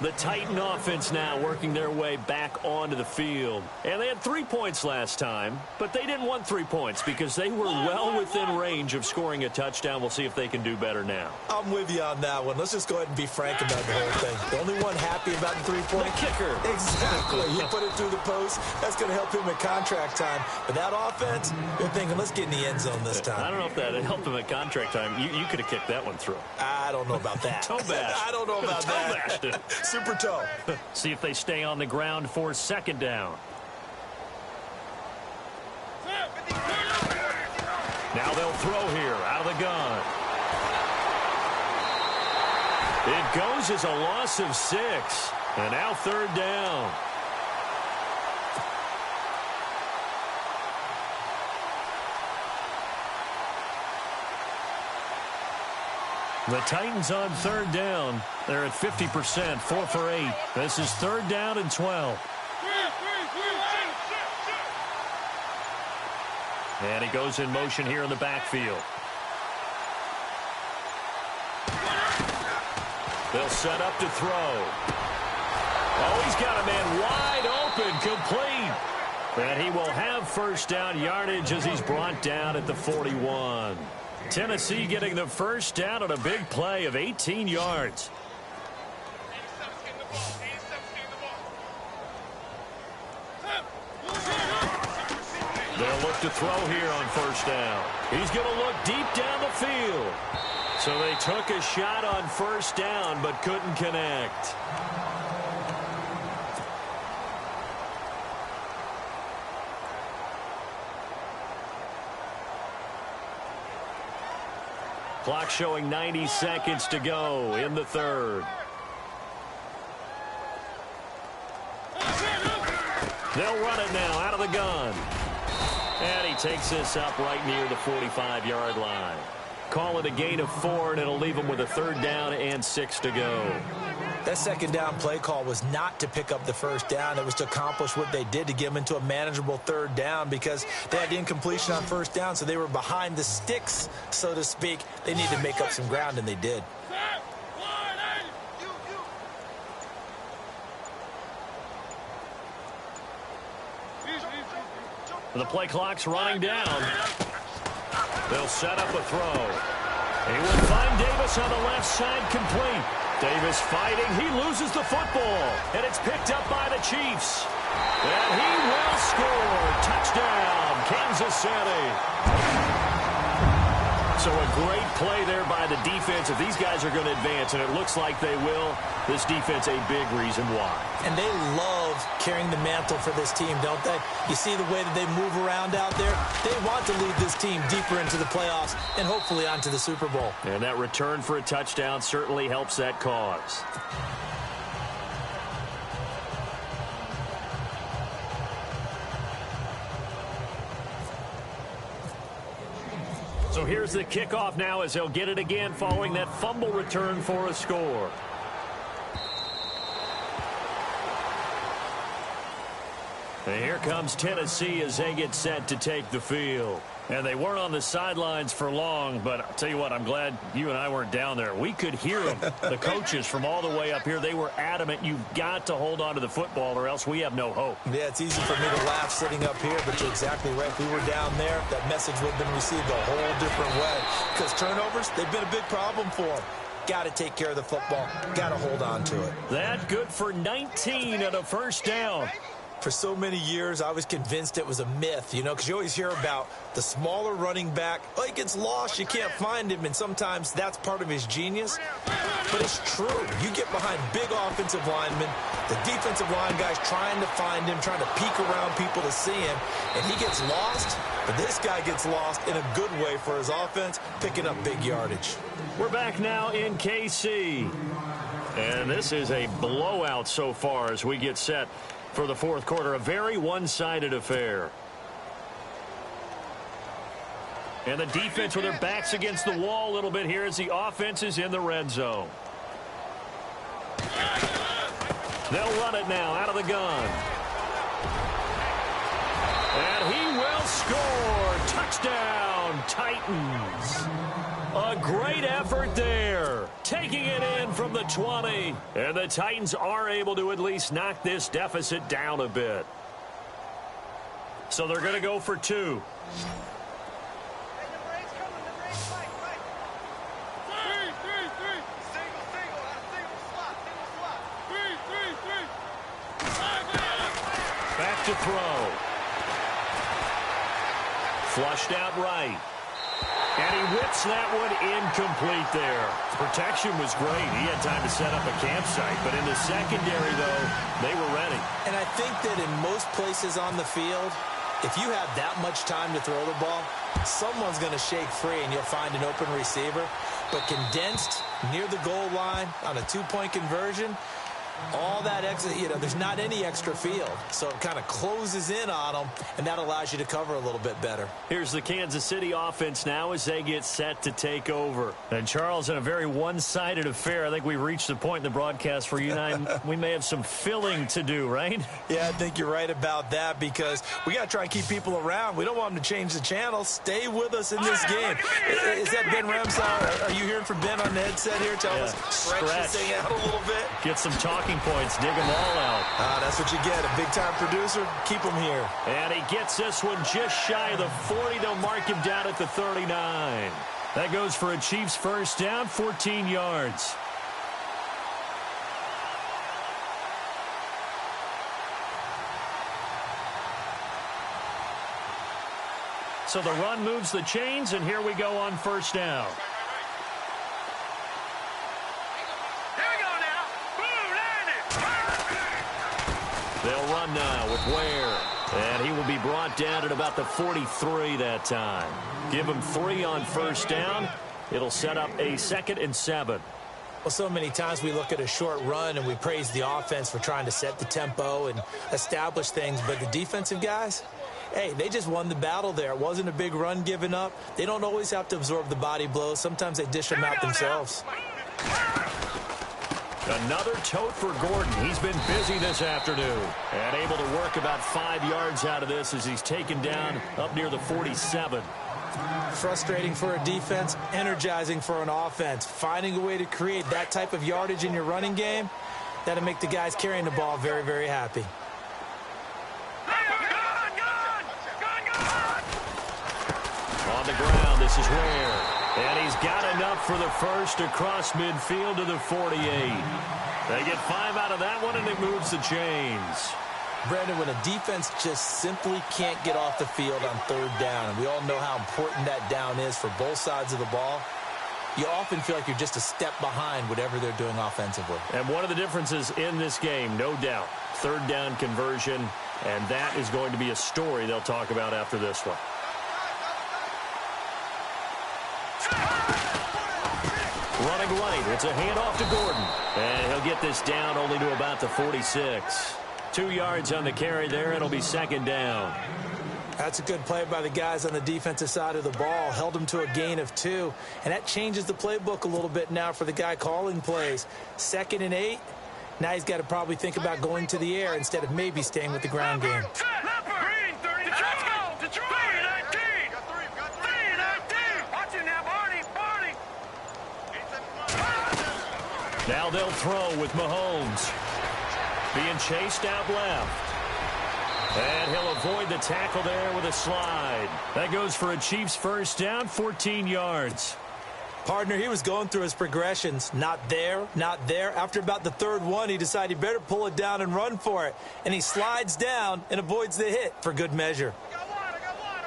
The Titan offense now working their way back onto the field. And they had 3 points last time, but they didn't want 3 points because they were well within range of scoring a touchdown. We'll see if they can do better now. I'm with you on that one. Let's just go ahead and be frank about the whole thing. The only one happy about the 3-point kicker. Exactly. He put it through the post. That's going to help him at contract time. But that offense, they're thinking, let's get in the end zone this time. I don't know if that helped him at contract time. You could have kicked that one through. I don't know about that. Toe bash. I don't know about that. Toe Super toe. See if they stay on the ground for second down. Now they'll throw here out of the gun. It goes as a loss of 6. And now 3rd down. The Titans on 3rd down. They're at 50%, 4 for 8. This is 3rd down and 12. And he goes in motion here in the backfield. They'll set up to throw. Oh, he's got a man wide open, complete. And he will have 1st down yardage as he's brought down at the 41. Tennessee getting the 1st down on a big play of 18 yards. They'll look to throw here on 1st down. He's going to look deep down the field. So they took a shot on 1st down but couldn't connect. Clock showing 90 seconds to go in the 3rd. They'll run it now out of the gun. And he takes this up right near the 45-yard line. Call it a gain of 4, and it'll leave him with a 3rd down and 6 to go. That 2nd down play call was not to pick up the 1st down. It was to accomplish what they did to get them into a manageable 3rd down because they had incompletion on 1st down, so they were behind the sticks, so to speak. They needed to make up some ground, and they did. The play clock's running down. They'll set up a throw. He will find Davis on the left side, complete. Davis fighting. He loses the football. And it's picked up by the Chiefs. And he will score. Touchdown, Kansas City. So a great play there by the defense. If these guys are going to advance, and it looks like they will, this defense a big reason why. And they love carrying the mantle for this team, don't they? You see the way that they move around out there? They want to lead this team deeper into the playoffs and hopefully onto the Super Bowl. And that return for a touchdown certainly helps that cause. So here's the kickoff now as they'll get it again following that fumble return for a score. And here comes Tennessee as they get set to take the field. And they weren't on the sidelines for long, but I'll tell you what, I'm glad you and I weren't down there. We could hear them. The coaches from all the way up here, they were adamant. You've got to hold on to the football or else we have no hope. Yeah, it's easy for me to laugh sitting up here, but you're exactly right. If we were down there, that message would have been received a whole different way. Because turnovers, they've been a big problem for them. Got to take care of the football. Got to hold on to it. That good for 19 and a 1st down. For so many years, I was convinced it was a myth, you know, because you always hear about the smaller running back. Oh, he gets lost, you can't find him, and sometimes that's part of his genius. But it's true. You get behind big offensive linemen, the defensive line guys trying to find him, trying to peek around people to see him, and he gets lost. But this guy gets lost in a good way for his offense, picking up big yardage. We're back now in KC. And this is a blowout so far as we get set for the 4th quarter, a very one-sided affair. And the defense with their backs against the wall a little bit here as the offense is in the red zone. They'll run it now out of the gun. And he will score. Touchdown, Titans. A great effort there. Taking it in from the 20. And the Titans are able to at least knock this deficit down a bit. So they're going to go for 2. Back to throw. Flushed out right. And he whips that one incomplete there. Protection was great. He had time to set up a campsite. But in the secondary, though, they were ready. And I think that in most places on the field, If you have that much time to throw the ball, someone's going to shake free and you'll find an open receiver. But condensed near the goal line on a two-point conversion, all that extra, there's not any extra field. So it kind of closes in on them, and that allows you to cover a little bit better. Here's the Kansas City offense now as they get set to take over. And Charles, in a very one-sided affair, I think we reached the point in the broadcast where you and I, we may have some filling to do, right? Yeah, I think you're right about that because we got to try and keep people around. We don't want them to change the channel. Stay with us in this game. Is that Ben Ramsau? Are you hearing from Ben on the headset here? Tell us, stretch this thing out a little bit. Get some talking points, dig them all out. That's what you get. A big-time producer, keep them here. And he gets this one just shy of the 40. They'll mark him down at the 39. That goes for a Chiefs first down, 14 yards. So the run moves the chains, and here we go on first down. They'll run now with Ware. And he will be brought down at about the 43 that time. Give him 3 on first down. It'll set up a 2nd and 7. Well, so many times we look at a short run and we praise the offense for trying to set the tempo and establish things. But the defensive guys, hey, they just won the battle there. It wasn't a big run given up. They don't always have to absorb the body blows. Sometimes they dish them out themselves. Another tote for Gordon. He's been busy this afternoon and able to work about 5 yards out of this as he's taken down up near the 47. Frustrating for a defense, energizing for an offense. Finding a way to create that type of yardage in your running game, that'll make the guys carrying the ball very, very happy. On the ground, this is Ware. And he's got enough for the first across midfield to the 48. They get 5 out of that one, and it moves the chains. Brandon, when a defense just simply can't get off the field on third down, and we all know how important that down is for both sides of the ball, you often feel like you're just a step behind whatever they're doing offensively. And one of the differences in this game, no doubt, third down conversion, and that is going to be a story they'll talk about after this one. Running right, it's a handoff to Gordon. And he'll get this down only to about the 46. 2 yards on the carry there, it'll be 2nd down. That's a good play by the guys on the defensive side of the ball. Held him to a gain of 2. And that changes the playbook a little bit now for the guy calling plays. 2nd and 8. Now he's got to probably think about going to the air instead of maybe staying with the ground game. Now they'll throw with Mahomes. Being chased out left. And he'll avoid the tackle there with a slide. That goes for a Chiefs first down, 14 yards. Partner, he was going through his progressions. Not there, not there. After about the 3rd one, he decided he better pull it down and run for it. And he slides down and avoids the hit for good measure. I got one.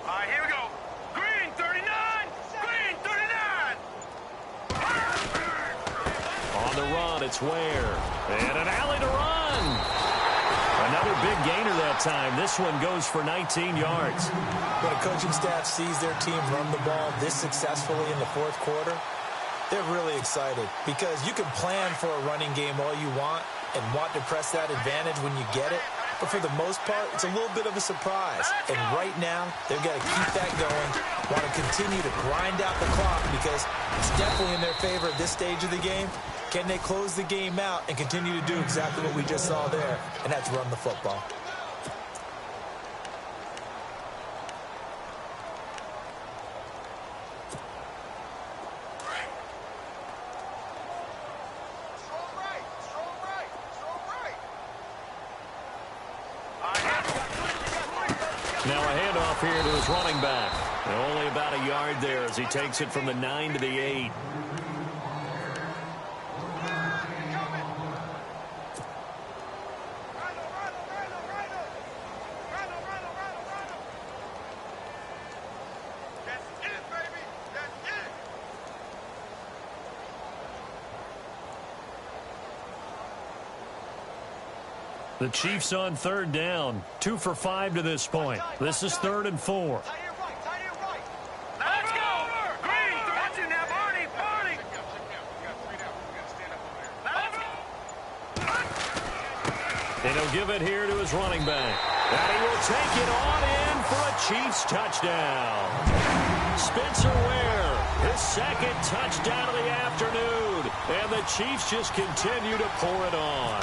All right, here we go. Green 39. Green 39. On the run, it's Ware. And an alley to run. Another big gainer that time. This one goes for 19 yards. When a coaching staff sees their team run the ball this successfully in the 4th quarter, they're really excited because you can plan for a running game all you want and want to press that advantage when you get it. But for the most part, it's a little bit of a surprise. And right now, they've got to keep that going, want to continue to grind out the clock because it's definitely in their favor at this stage of the game. Can they close the game out and continue to do exactly what we just saw there? And that's run the football. Now a handoff here to his running back. And only about a yard there as he takes it from the 9 to the 8. The Chiefs on third down. 2 for 5 to this point. This is 3rd and 4. Let's go! Green, watch it now, Barney, Barney! And he'll give it here to his running back. And he will take it on in for a Chiefs touchdown. Spencer Ware, his 2nd touchdown of the afternoon. And the Chiefs just continue to pour it on.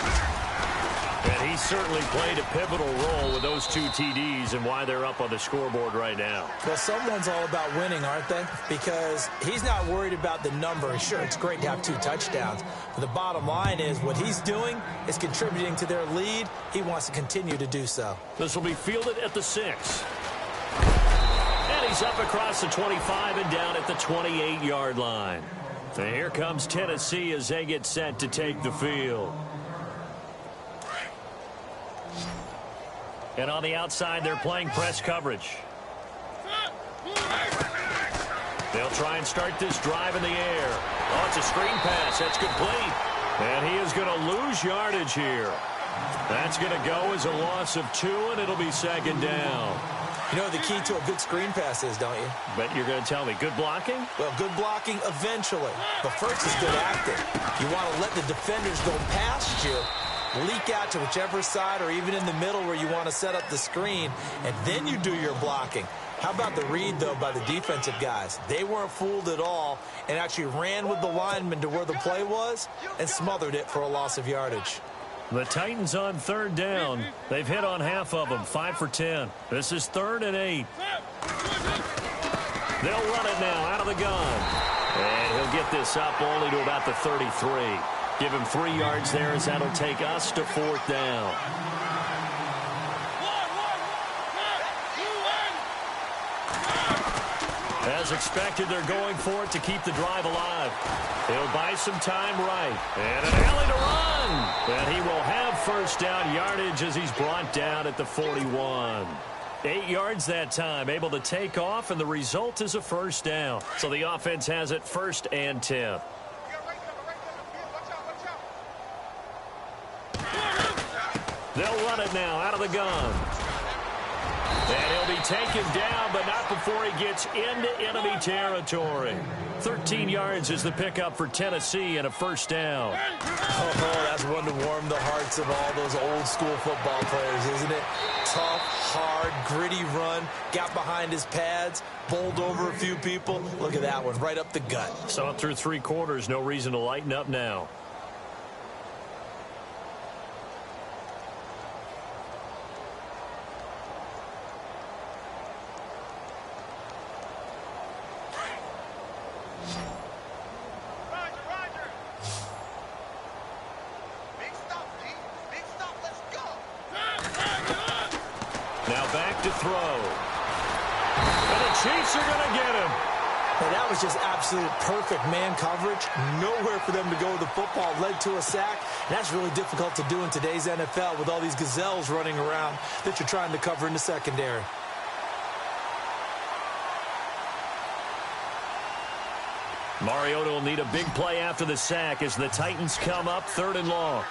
And he certainly played a pivotal role with those 2 TDs and why they're up on the scoreboard right now. Well, someone's all about winning, aren't they? Because he's not worried about the number. Sure, it's great to have 2 touchdowns. But the bottom line is what he's doing is contributing to their lead. He wants to continue to do so. This will be fielded at the 6. And he's up across the 25 and down at the 28-yard line. And here comes Tennessee as they get set to take the field. And on the outside, they're playing press coverage. They'll try and start this drive in the air. Oh, it's a screen pass. That's complete. And he is going to lose yardage here. That's going to go as a loss of 2, and it'll be 2nd down. You know the key to a good screen pass is, don't you? Bet you're going to tell me good blocking? Well, good blocking eventually. But first is good acting. You want to let the defenders go past you, leak out to whichever side or even in the middle where you want to set up the screen, and then you do your blocking. How about the read, though, by the defensive guys? They weren't fooled at all and actually ran with the lineman to where the play was and smothered it for a loss of yardage. The Titans on 3rd down. They've hit on half of them, 5 for 10. This is 3rd and 8. They'll run it now out of the gun. And he'll get this up only to about the 33. Give him 3 yards there as that'll take us to 4th down. As expected, they're going for it to keep the drive alive. He'll buy some time right. And an alley to run. And he will have 1st down yardage as he's brought down at the 41. 8 yards that time, able to take off, and the result is a 1st down. So the offense has it 1st and 10. They'll run it now out of the gun. And he'll be taken down, but not before he gets into enemy territory. 13 yards is the pickup for Tennessee and a 1st down. Oh, that's one to warm the hearts of all those old-school football players, isn't it? Tough, hard, gritty run, got behind his pads, bowled over a few people. Look at that one, right up the gut. Saw it through 3 quarters, no reason to lighten up now. Just absolute perfect man coverage. Nowhere for them to go with the football. Led to a sack. And that's really difficult to do in today's NFL with all these gazelles running around that you're trying to cover in the secondary. Mariota will need a big play after the sack as the Titans come up 3rd and long.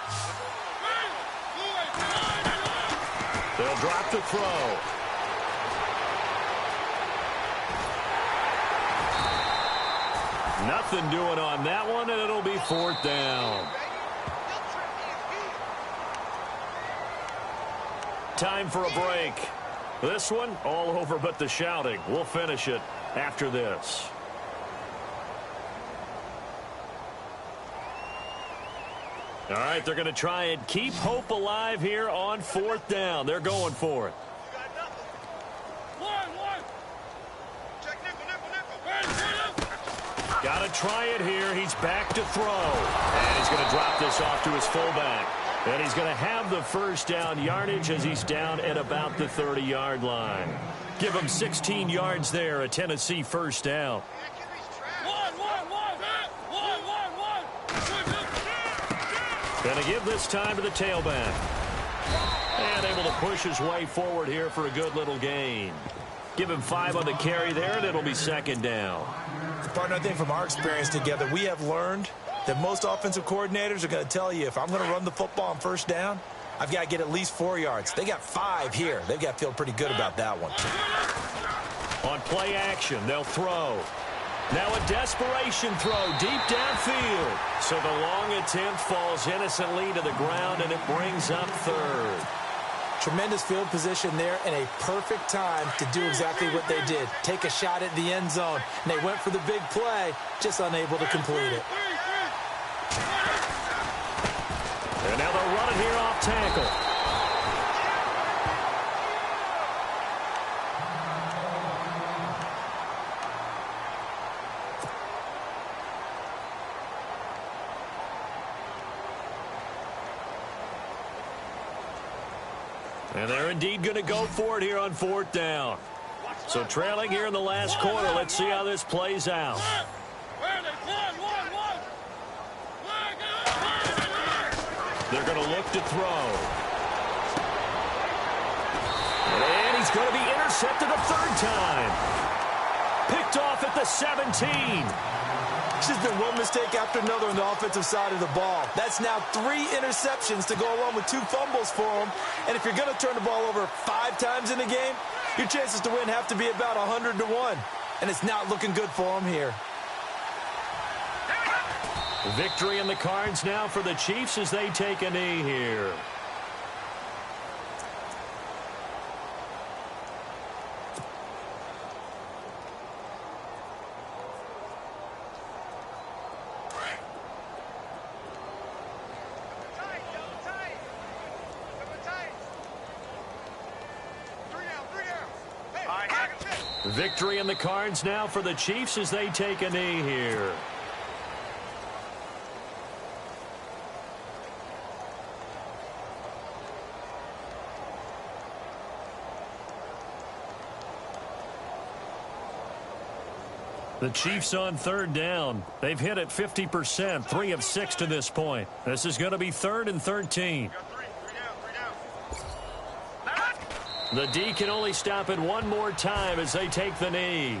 They'll drop the throw. Nothing doing on that one, and it'll be 4th down. Time for a break. This one, all over but the shouting. We'll finish it after this. All right, they're going to try and keep hope alive here on 4th down. They're going for it. Got to try it here. He's back to throw. And he's going to drop this off to his fullback. And he's going to have the 1st down yardage as he's down at about the 30-yard line. Give him 16 yards there, a Tennessee 1st down. Going to give this time to the tailback. And able to push his way forward here for a good little gain. Give him 5 on the carry there, and it'll be 2nd down. Partner, I think from our experience together, we have learned that most offensive coordinators are going to tell you, if I'm going to run the football on 1st down, I've got to get at least 4 yards. They got 5 here. They've got to feel pretty good about that one. On play action, they'll throw. Now a desperation throw deep downfield. So the long attempt falls innocently to the ground, and it brings up third. Tremendous field position there and a perfect time to do exactly what they did. Take a shot at the end zone. And they went for the big play, just unable to complete it. And now they'll run it here off tackle. And they're indeed going to go for it here on 4th down. So trailing here in the last quarter. Let's see how this plays out. They're going to look to throw. And he's going to be intercepted a 3rd time. Picked off at the 17. It's just been one mistake after another on the offensive side of the ball. That's now 3 interceptions to go along with 2 fumbles for him. And if you're going to turn the ball over 5 times in a game, your chances to win have to be about 100 to 1. And it's not looking good for him here. Victory in the cards now for the Chiefs as they take a knee here. Victory in the cards now for the Chiefs as they take a knee here. The Chiefs on 3rd down. They've hit it 50%, 3 of 6 to this point. This is going to be 3rd and 13. The D can only stop it one more time as they take the knee.